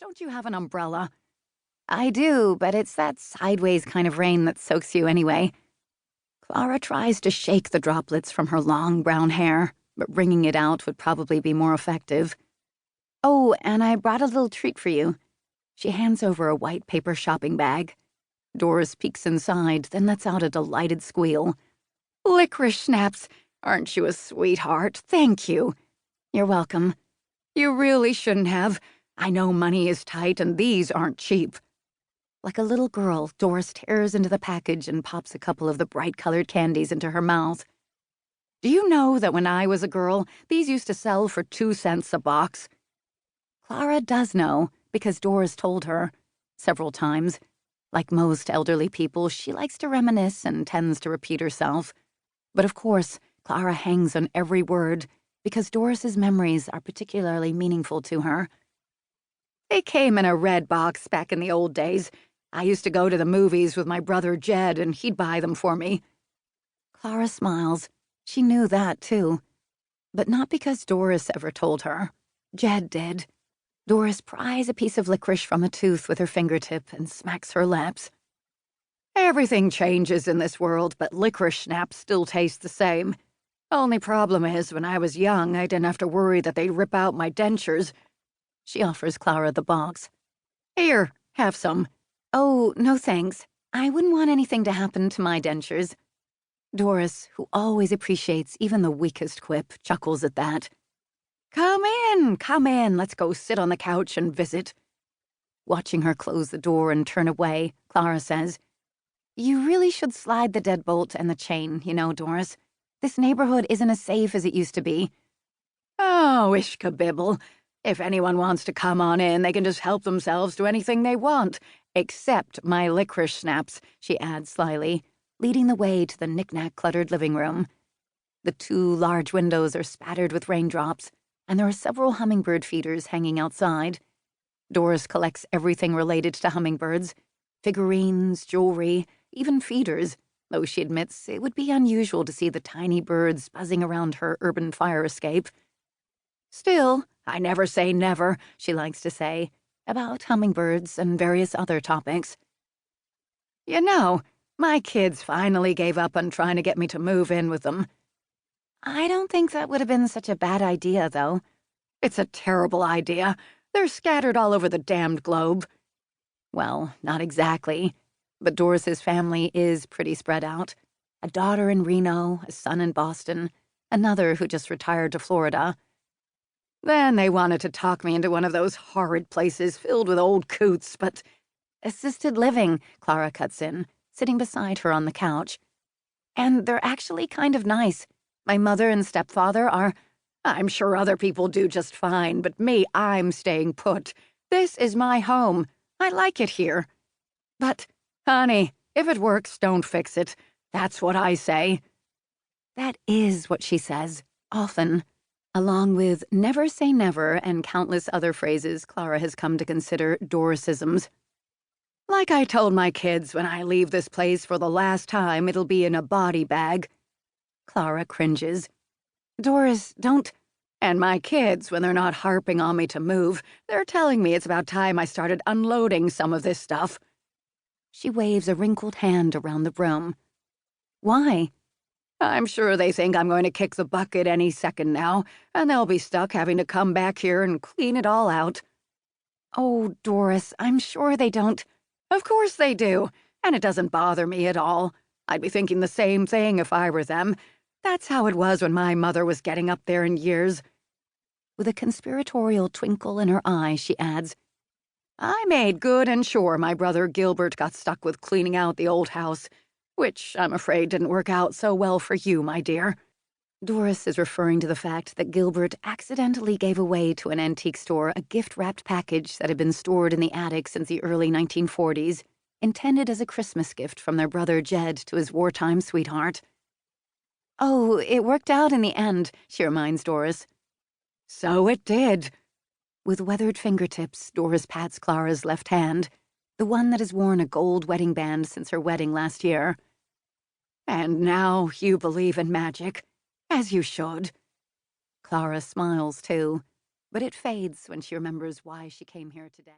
Don't you have an umbrella?" "I do, but it's that sideways kind of rain that soaks you anyway." Clara tries to shake the droplets from her long brown hair, but wringing it out would probably be more effective. "Oh, and I brought a little treat for you." She hands over a white paper shopping bag. Doris peeks inside, then lets out a delighted squeal. "Licorice snaps! Aren't you a sweetheart? Thank you." "You're welcome." "You really shouldn't have. I know money is tight and these aren't cheap." Like a little girl, Doris tears into the package and pops a couple of the bright-colored candies into her mouth. "Do you know that when I was a girl, these used to sell for 2 cents a box?" Clara does know, because Doris told her several times. Like most elderly people, she likes to reminisce and tends to repeat herself. But of course, Clara hangs on every word, because Doris's memories are particularly meaningful to her. "They came in a red box back in the old days. I used to go to the movies with my brother Jed, and he'd buy them for me." Clara smiles. She knew that, too. But not because Doris ever told her. Jed did. Doris pries a piece of licorice from a tooth with her fingertip and smacks her lips. "Everything changes in this world, but licorice snaps still taste the same. Only problem is, when I was young, I didn't have to worry that they'd rip out my dentures." She offers Clara the box. "Here, have some." "Oh, no thanks. I wouldn't want anything to happen to my dentures." Doris, who always appreciates even the weakest quip, chuckles at that. Come in, let's go sit on the couch and visit." Watching her close the door and turn away, Clara says, "You really should slide the deadbolt and the chain, you know, Doris. This neighborhood isn't as safe as it used to be." "Oh, ishkabibble. If anyone wants to come on in, they can just help themselves to anything they want, except my licorice snaps," she adds slyly, leading the way to the knick-knack-cluttered living room. The 2 large windows are spattered with raindrops, and there are several hummingbird feeders hanging outside. Doris collects everything related to hummingbirds: figurines, jewelry, even feeders, though she admits it would be unusual to see the tiny birds buzzing around her urban fire escape. "Still, I never say never," she likes to say, about hummingbirds and various other topics. "You know, my kids finally gave up on trying to get me to move in with them." "I don't think that would have been such a bad idea, though." "It's a terrible idea. They're scattered all over the damned globe." Well, not exactly. But Doris's family is pretty spread out. A daughter in Reno, a son in Boston, another who just retired to Florida. Then they wanted to talk me into one of those horrid places filled with old coots, but assisted living, Clara cuts in, sitting beside her on the couch. "And they're actually kind of nice. My mother and stepfather are—" "I'm sure other people do just fine, but me, I'm staying put. This is my home. I like it here." "But, honey, if it works, don't fix it. That's what I say." That is what she says, often, along with never say never and countless other phrases Clara has come to consider Dorisisms. "Like I told my kids, when I leave this place for the last time, it'll be in a body bag." Clara cringes. "Doris, don't—" "And my kids, when they're not harping on me to move, they're telling me it's about time I started unloading some of this stuff." She waves a wrinkled hand around the room. "Why?" "I'm sure they think I'm going to kick the bucket any second now, and they'll be stuck having to come back here and clean it all out." "Oh, Doris, I'm sure they don't—" "Of course they do, and it doesn't bother me at all. I'd be thinking the same thing if I were them. That's how it was when my mother was getting up there in years." With a conspiratorial twinkle in her eye, she adds, "I made good and sure my brother Gilbert got stuck with cleaning out the old house, which I'm afraid didn't work out so well for you, my dear." Doris is referring to the fact that Gilbert accidentally gave away to an antique store a gift-wrapped package that had been stored in the attic since the early 1940s, intended as a Christmas gift from their brother Jed to his wartime sweetheart. "Oh, it worked out in the end," she reminds Doris. "So it did." With weathered fingertips, Doris pats Clara's left hand, the one that has worn a gold wedding band since her wedding last year. "And now you believe in magic, as you should." Clara smiles, too, but it fades when she remembers why she came here today.